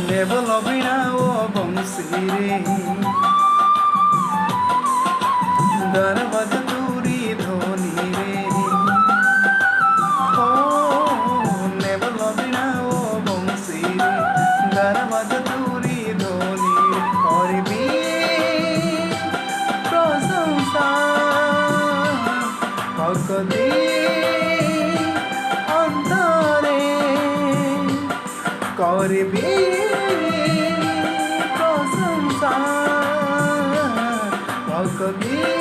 nibble বীণা ও বংশী রে গর্বদ তুরি ধ্বনি রে ও নেবল বীণা ও বংশী রে গর্বদ তুরি ধ্বনি করবি প্রশংসা ভক্তি অন্তরে করবি প্রশংসা ভক্তি